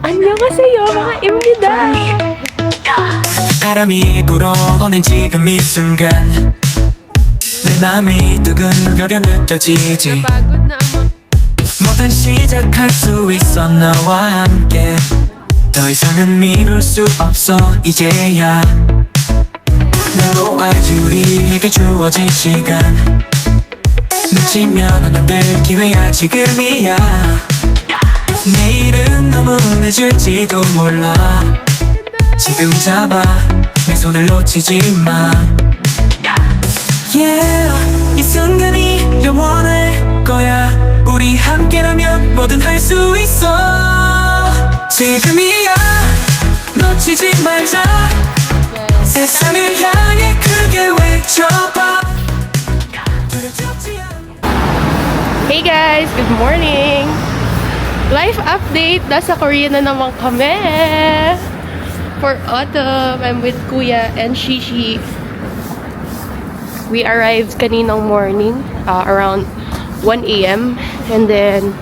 안녕하세요 mga 입니다. 바람이 불어오는 지금 이 순간 내 맘이 두근거려 느껴지지. 뭐든 시작할 수 있어 너와 함께. 더 이상은 미룰 수 없어 이제야. 나로 알지 우리에게 주어진 시간. 놓치면 안 될 기회야 지금이야. 내일은 너무 늦을지도 몰라. 지금 잡아 내 손을 놓치지 마. Yeah, 이 순간이 영원할 거야. 우리 함께라면 뭐든 할 수 있어. 지금이야 놓치지 말자. 세상을 향해 크게 외쳐봐. 두렵지 않아. Hey guys, good morning. Life update, nasa Korea na naman kami. For autumn, I'm with Kuya and Shishi. We arrived kaninang morning, around 1 a.m. And then,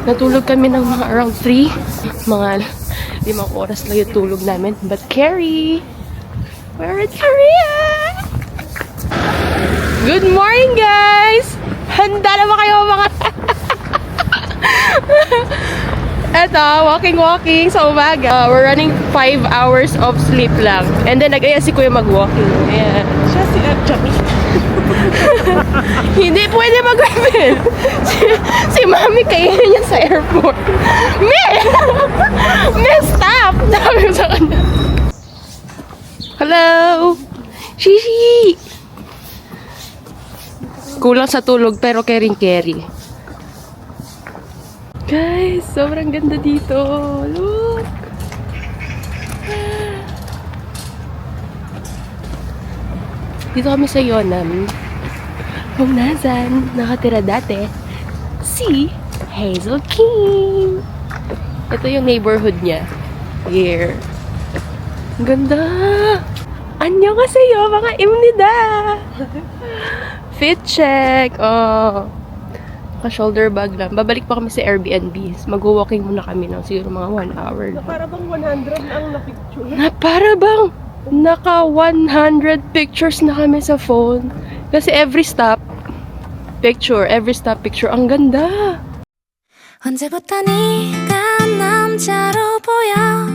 natulog kami ng mga around 3. Mga 5 oras lang yung tulog namin. But Carrie, we're in Korea! Good morning guys! Handa na ba kayo mga... Eto, walking sa umaga. We're running 5 hours of sleep lang. And then nag-aya si Kuya mag-walking. Ayan. Siya si Chami. Hindi pwede mag-rebel. Si Mami kainin niya sa airport. Me, stop! Sabi ko sa kanya. Hello! Shishi! Kulang sa tulog pero kering-keri. Guys, sobrang ganda dito. Look! Dito kami sa Yeonnam. Kung nasan nakatira dati, si Hazel Kim. Ito yung neighborhood niya. Here. Ang ganda! 안녕하세요 mga 입니다. Fit check. Oh. Shoulder bag lang. Babalik pa kami sa Airbnb. Mag-walking muna kami ng siguro mga 1 hour. Na para bang 100 ang na-picture? Na para bang naka 100 pictures na kami sa phone. Kasi every stop picture. Ang ganda. 언제부터 네가 남자로 보여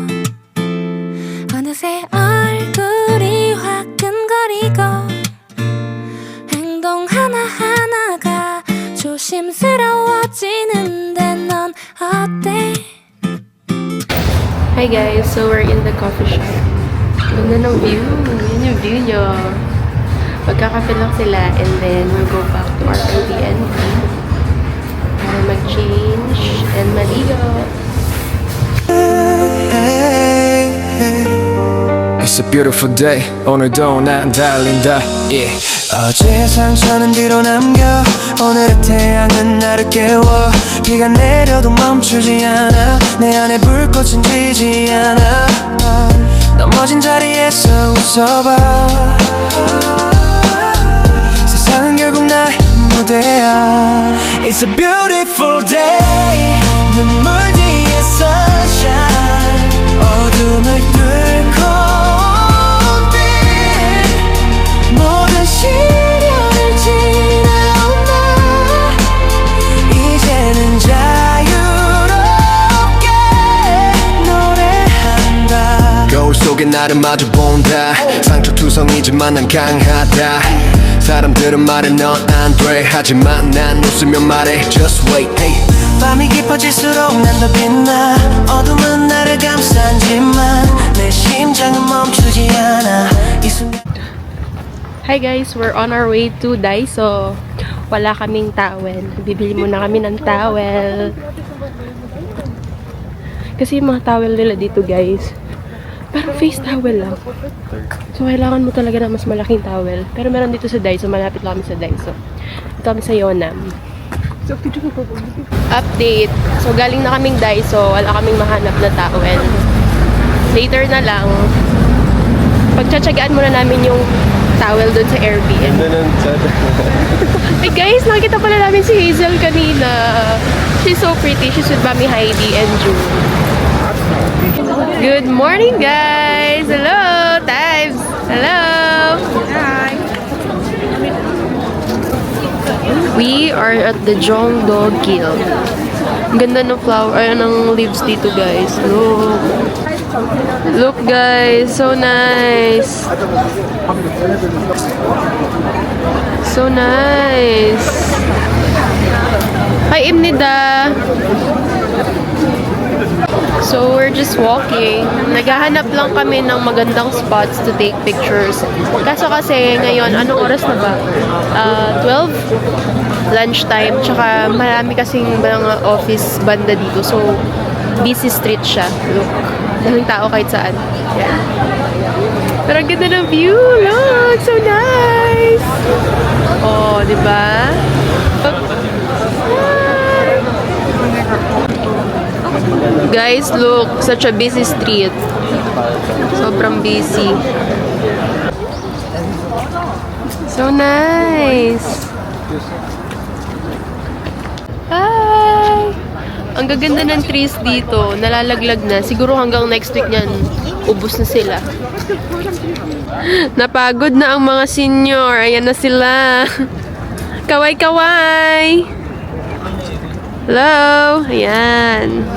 어느새 얼굴이 화끈거리고 행동 하나하나가 조심스러워지는데 넌 어때? Hi guys, so we're in the coffee shop. Ganda ng view. Yun yung view nyo. Magkakape lang sila and then we'll go back to our Airbnb para mag-change and maligo. It's a beautiful day. 오늘도 난 달린다. Yeah. 어제의 상처는 뒤로 남겨. 오늘의 태양은 나를 깨워. 비가 내려도 멈추지 않아. 내 안에 불꽃은 지지 않아. 넘어진 자리에서 웃어봐. 세상은 결국 나의 무대야. It's a beautiful day. 눈물 뒤에 sunshine. 어둠을 뚫고 모든 시련을 지나온다. 이제는 자유롭게 노래한다. 거울 속에 나를 마주 본다. 상처투성이지만 난 강하다. 사람들은 말해 넌 안 돼. 하지만 난 웃으며 말해 just wait. Hey. 밤이 깊어질수록 난 더 빛나. 어둠은 나를 감싸지만 내 심장은 멈추지 않아. 이 순간. Hi guys, we're on our way to Daiso. Wala kaming towel. Bibili muna kami ng towel. Kasi yung mga towel nila dito guys, parang face towel lang. So kailangan mo talaga na mas malaking towel. Pero meron dito sa Daiso, malapit lang kami sa Daiso. Dito kami sa Yeonnam. Update. So galing na kaming Daiso, wala kaming mahanap na towel. Later na lang. Pagtsatsagaan muna namin yung towel doon sa Airbnb. Hey guys, nakita pala namin si Hazel kanina. She's so pretty. She's with Mami Heidi and June. Good morning, guys! Hello, Times! Hello! Hi! We are at the Jongdo Guild. Ang ganda ng ng leaves dito, guys. Look! Look, guys! So nice! So nice! Hi, Imnida! So, we're just walking. Naghahanap lang kami ng magandang spots to take pictures. Kaso kasi ngayon, anong oras na ba? 12? Lunchtime. Tsaka marami kasing mga office banda dito. So, busy street siya. Look. Daming tao kahit saan. Yan. Pero ang ganda ng view. Look! So nice! Oh, di ba? Guys, look, such a busy street. Sobrang busy. So nice. Hi! Ang gaganda ng trees dito. Nalalaglag na. Siguro hanggang next week niyan, ubos na sila. Napagod na ang mga senior. Ayan na sila. Kaway-kaway! Hello! Ayan.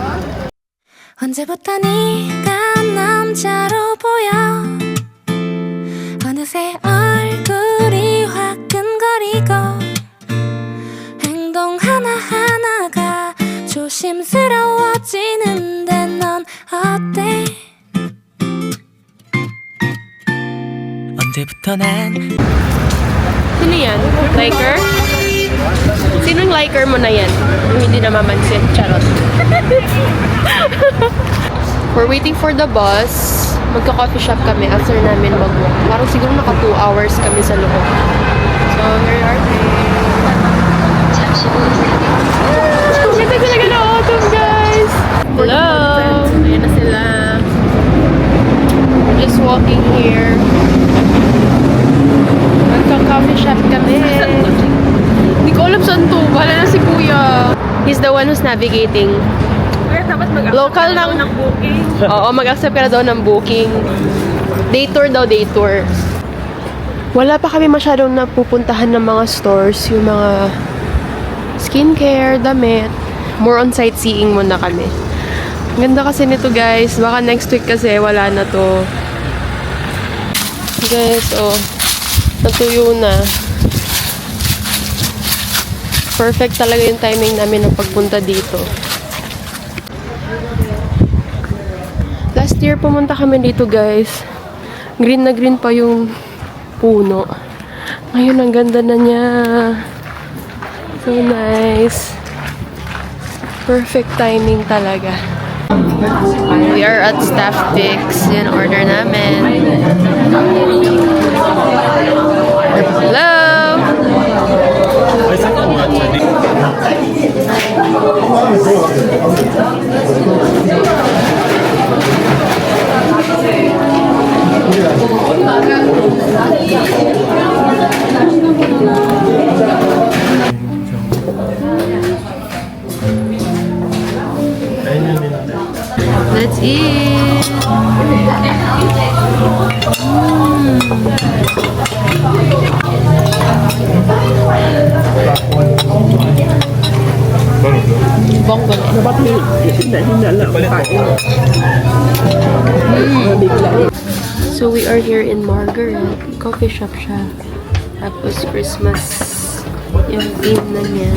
언제부터 네가 남자로 보여 어느새 얼굴이 화끈거리고 행동 하나하나가 조심스러워지는데 넌 어때? 언제부터 난 Sino yan? Liker? Sinong liker mo na yan? Yung hindi na mamansin. Charot. We're waiting for the bus. Magka-coffee shop kami after namin mag-walk. Parang siguro naka 2 hours kami sa loob. So, here are they. Ganda talaga na autumn, guys! Hello! Ayan na sila. We're just walking here. Magka-coffee shop kami. Hindi ko alam saan to. Bahala na si Kuya. He's the one who's navigating. Kaya dapat mag-accept Local ka lang. ng booking. Oo, mag-accept ka na daw ng booking. Day tour daw, day tour. Wala pa kami masyadong napupuntahan ng mga stores. Yung mga skincare, damit. More on sightseeing muna kami. Ganda kasi nito, guys. Baka next week kasi wala na to. Guys, oh. Natuyo na. Perfect talaga yung timing namin ng pagpunta dito. Last year pumunta kami dito, guys. Green na green pa yung puno. Ngayon ang ganda na niya. So nice. Perfect timing talaga. We are at Staff Picks. Yan order namin. Hello! Let's eat! Bongo na. Dapat hinala kain. So we are here in Margaret. Coffee shop siya. Tapos Christmas yung theme na niya.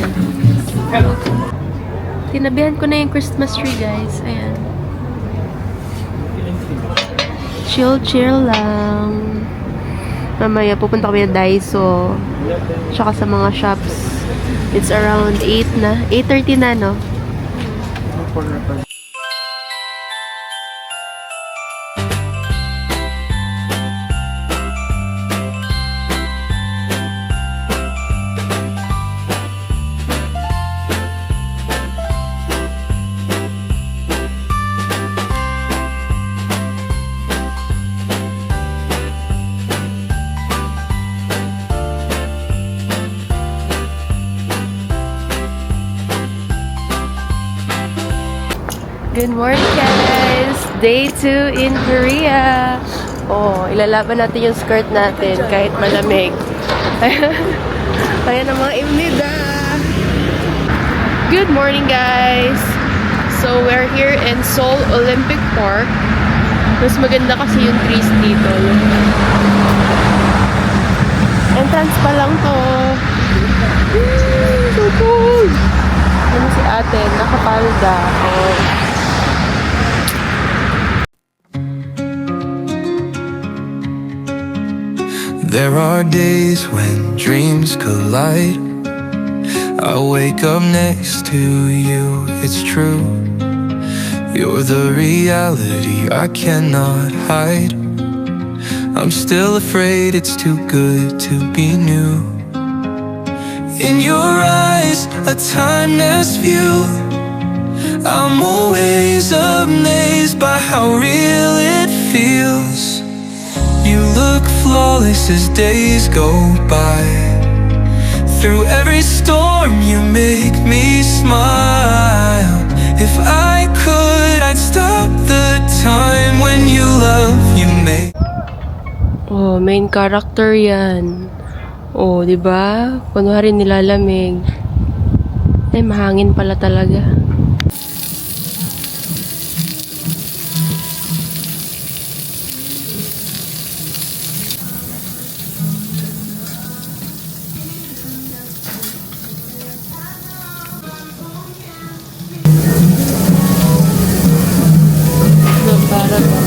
Tinabihan ko na yung Christmas tree, guys. Ayan. Chill lang. Mamaya pupunta kami na Daiso. Tsaka sa mga shops. It's around 8 na. 8:30 na, no? Good morning, guys! Day 2 in Korea. Oh, ilalaban natin yung skirt natin kahit malamig. Ayan ang mga imnida. Good morning, guys! So, we're here in Seoul Olympic Park. Mas maganda kasi yung trees dito. Yung entrance pa lang to. So cool! Ano si ate? Nakapalda. Oh. There are days when dreams collide. I wake up next to you, it's true. You're the reality I cannot hide. I'm still afraid it's too good to be new. In your eyes, a timeless view. I'm always amazed by how real it feels. You look flawless as days go by. Through every storm you make me smile. If I could, I'd stop the time when you love, you make. Oh, main character yan. Oh, di ba? Kunwari nilalamig. Eh, mahangin pala talaga. Para ba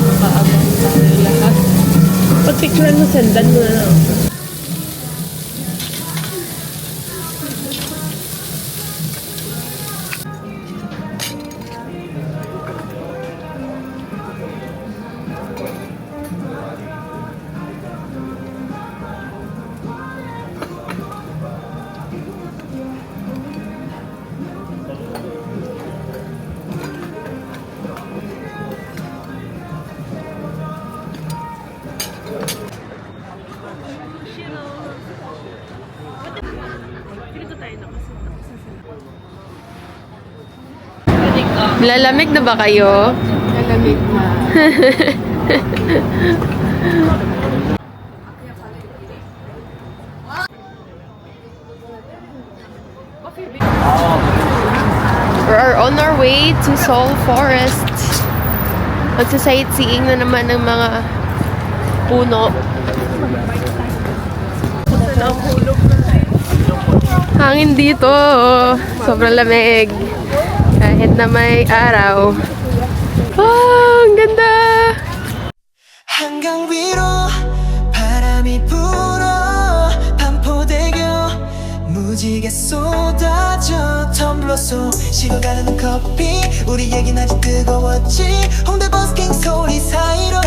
makaabang tayo lahat. Pag-picturean mo, sendan mo na lang. Lalamig na ba kayo? Malamig na. We're on our way to Seoul Forest. Magsa-sightseeing na naman ng mga puno. Hangin dito. Sobrang lamig. Kahit na may araw. Ah, ang ganda! 한강 위로 바람이 불어 반포대교 무지개 쏟아져 텀블러속 식어가는 커피 우리 얘긴 아직 뜨거웠지 홍대 버스킹 소리 사이로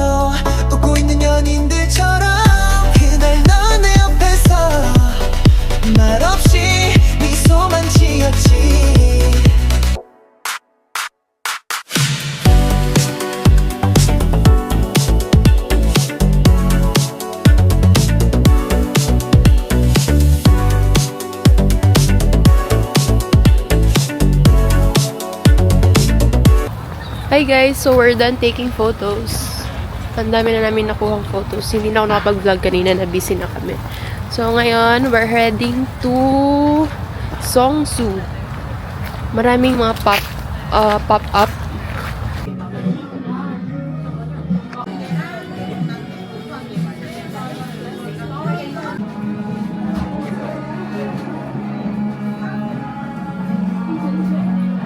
웃고 있는 연인들처럼 그날 넌 내 옆에서 말없이 미소만 지었지. Hi guys, so we're done taking photos. Ang dami na namin nakuhang photos. Hindi na ako nakapag-vlog kanina, na busy na kami. So ngayon, we're heading to Songsu. Maraming mga pop-up.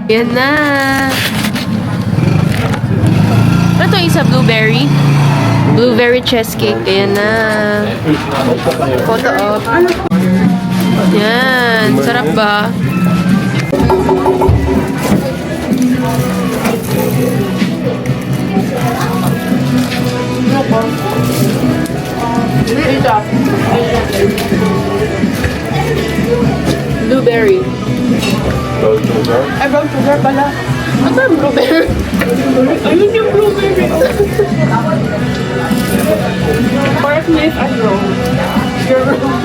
Yan na! Ano to isa? Blueberry? Blueberry cheesecake. Ayan na. Photo op. Yan. Sarap ba? Blueberry. Ay, brown sugar pala. Ano yung blueberry? Ayun yung blueberry. Correct me if I'm wrong. You're wrong.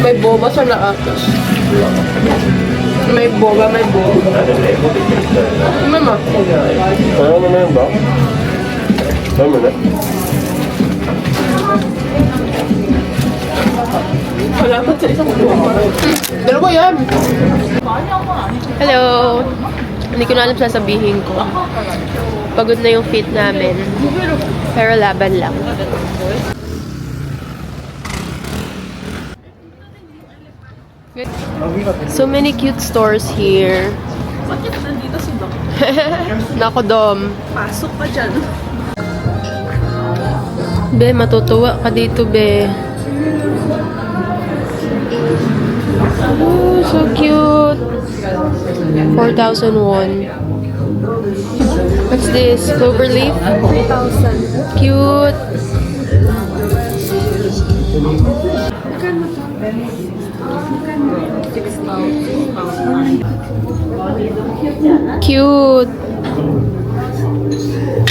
May boba sa naatas. May boba, may boba. Mama. Ano na yan ba? Dami na. Wala pa sa isang buwan. Dalawa yan. Hello. Hindi ko na alam sasabihin ko. Pagod na yung feet namin. Pero laban lang. So many cute stores here. Bakit nandito si Doc? Nako, Dom. Pasok pa dyan. Be, matutuwa ka dito, be. Oh, so cute. 4,000 won. What's this? Clover leaf? 3,000. Cute. Cute.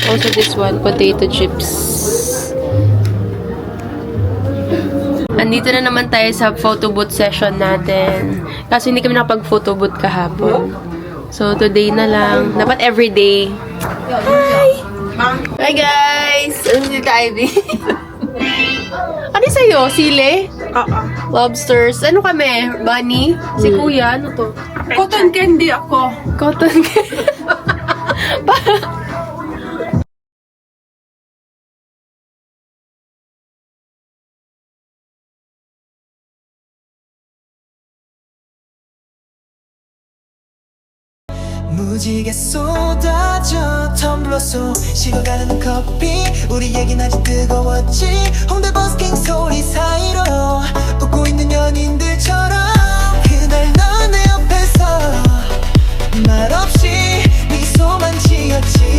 Also this one, potato chips. Andito na naman tayo sa photo booth session natin. Kasi hindi kami nakapag-photo booth kahapon. So, today na lang. Dapat everyday. Hi! Hi, guys! Ano si Ivy? Ano sa'yo? Sile? Lobsters? Ano kami? Bunny? Si Kuya? Ano to? Cotton candy ako. Cotton candy. 무지개 쏟아져 텀블러 속 식어가는 커피 우리 얘긴 아직 뜨거웠지 홍대 버스킹 소리 사이로 웃고 있는 연인들처럼 그날 넌 내 옆에서 말없이 미소만 지었지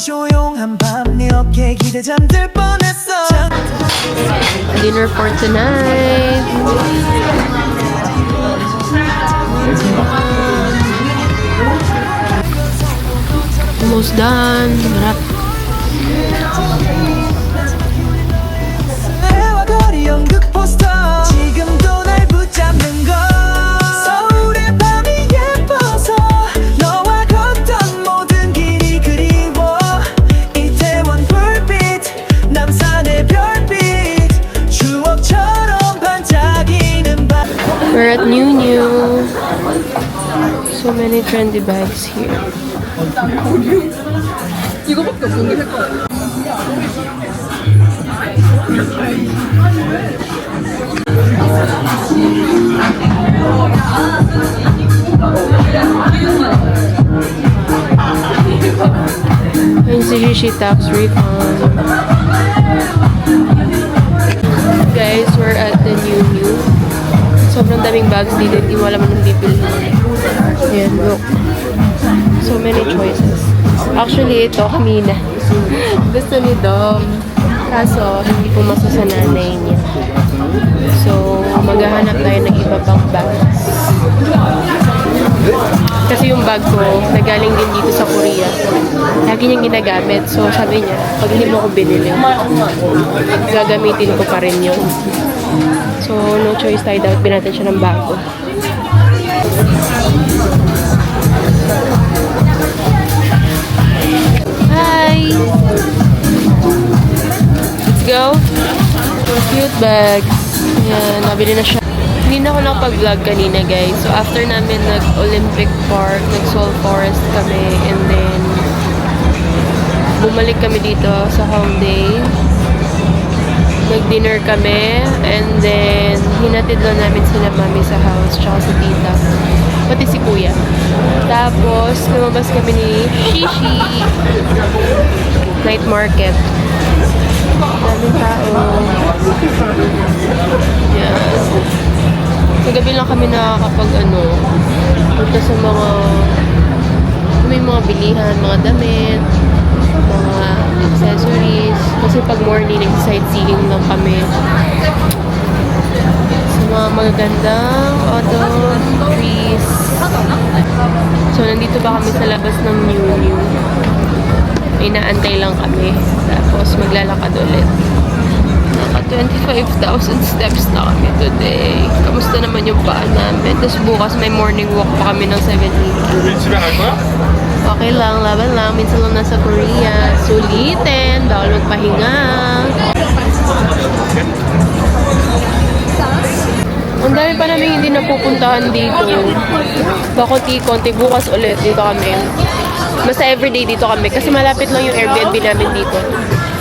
조용한 밤 네 어깨에 기대 잠들 뻔했어 Dinner for tonight. Almost done. Harap. 내와 거리 연극 포스터 지금도 날 붙잡는 걸 서울의 밤이 예뻐서 너와 걷던 모든 길이 그리워 이태원 불빛 남산의 별빛 추억처럼 반짝이는 밤 We're at New New. So many trendy bags here. 이거밖에 없는 게 살 거야. NCGC tax refund. Guys, we're at the New. Sobrang daming bags dito. Hindi mo alam anong bibili. Ayan, look. So many choices. Actually, ito kanina. Gusto ni Dom. Kaso, hindi pumasa sa nanay niya. So, maghahanap tayo ng iba pang bags. Kasi yung bag ko, nagaling din dito sa Korea. Lagi niyang ginagamit. So, sabi niya, pag hindi mo ko binili, gagamitin ko pa rin yun. So, no choice tayo. Dapat binatan siya ng bago. Hi! Let's go! Cute bags. Ayan, nabili na siya. Hindi na ako nakapag-vlog kanina, guys. So, after namin nag-Olympic Park, nag-Seoul Forest kami, and then bumalik kami dito sa Hongdae. Nag-dinner kami, and then hinatid lang namin sila mami sa house, tsaka si tita. Pati si kuya. Tapos, lumabas kami ni Shishi. Night market. Daming tao. Yan. Sa gabi lang kami nakakapag punta sa may mga bilihan, mga damit, mga accessories. Kasi pag morning, nag-sightseeing lang kami. Sa mga magagandang autumn trees. So, nandito pa kami sa labas ng New New. Inaantay lang kami. Tapos, maglalakad ulit. Naka 25,000 steps na kami today. Kamusta naman yung paa namin? Tapos, bukas may morning walk pa kami ng 7 a.m. Okay lang, laban lang. Minsan lang nasa Korea. Sulitin. Bawal magpahinga. Ang dami pa namin hindi napupuntahan dito. Bakoti, konti. Bukas ulit dito kami. Basta everyday dito kami. Kasi malapit lang yung Airbnb namin dito.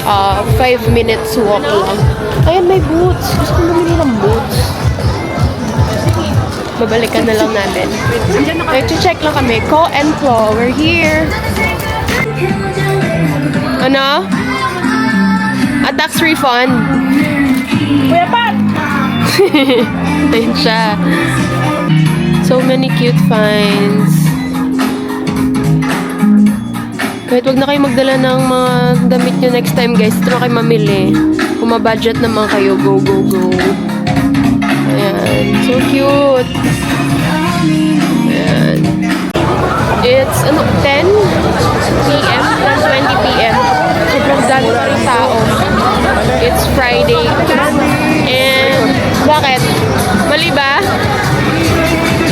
5 minutes walk lang. Ayan, may boots. Gusto ko bumili ng boots. Babalikan na lang namin. Nag-check lang kami. Co and Flo, we're here. Ano? A tax refund. Kuya Pat! Ayun siya. So many cute finds. Kahit wag na kayo magdala ng mga damit nyo next time, guys. Ito na kayo mamili. Kung ma-budget naman kayo, go, go, go. Ayan. So cute. Ayan. It's, 10 p.m. 10:20 p.m. Sobrang dami pa rin tao. It's Friday. And, bakit? Mali ba?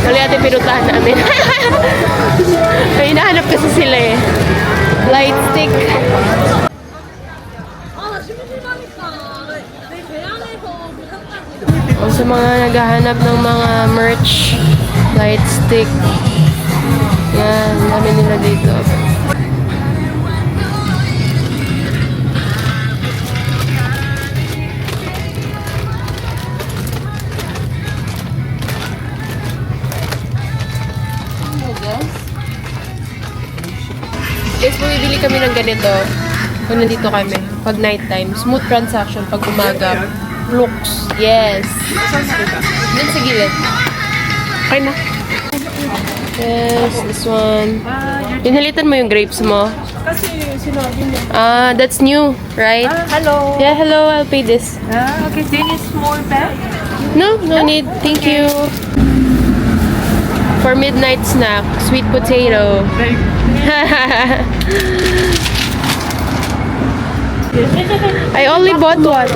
Mali ate pinuntahan namin. May hinahanap kasi sila eh. Light stick. O sa mga naghahanap ng mga merch, light stick. Yan, dami nila dito. Guys, bumibili kami ng ganito kung nandito kami. Pag nighttime. Smooth transaction. Pag umaga. Looks. Yes. Dun sa gilid. Okay na. Yes, this one. Pinalitan mo yung grapes mo? Kasi sinabi niya. That's new, right? Hello. Yeah, hello. I'll pay this. Okay, this is small bag. No, no need. Thank you. For midnight snack, sweet potato. I only bought one.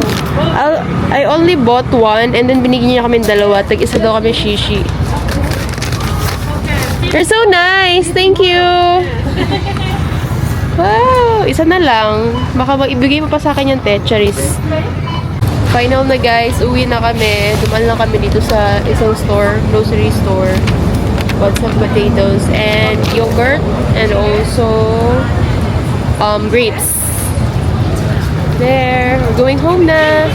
I only bought one and then binigyan niya kami dalawa. Tag-isa daw kami shishi. You're so nice. Thank you. Wow, isa na lang. Baka ibigay mo pa sa akin yung techaris. Final na guys, uwi na kami. Dumaan lang kami dito sa isang store, grocery store. Bought some potatoes and yogurt and also grapes. There, we're going home na.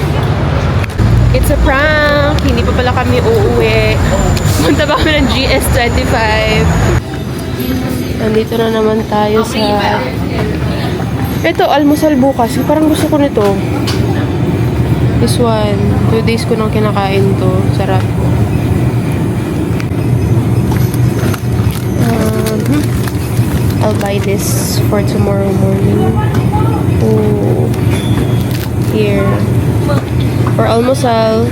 It's a prank. Hindi pa pala kami uuwi. Punta ba kami ng GS25. Nandito na naman tayo sa... Ito, almusal bukas. Parang gusto ko nito. This one. 2 days ko nang kinakain to. Sarap. I'll buy this for tomorrow morning. Oh, here. For almusal.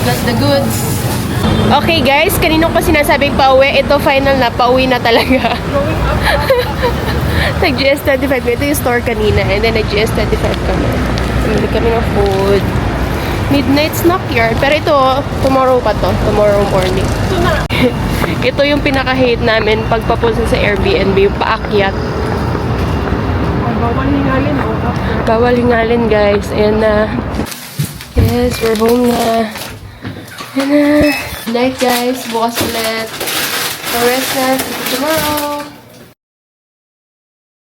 Got the goods. Okay guys, kanino ko sinasabing pauwi, ito final na, pauwi na talaga. Nag-GS25, ito yung store kanina and then nag-GS25 kami. Bumili kami ng food. Midnight snack yard. Pero ito, tomorrow pa to. Tomorrow morning. Ito yung pinaka-hate namin pagpapunta sa Airbnb, yung paakyat. Bawal hingalin o. Bawal hingalin guys. Ayan na. Yes, we're home na. Ayan na. Night guys. Bukas ulit. For rest na. See you tomorrow.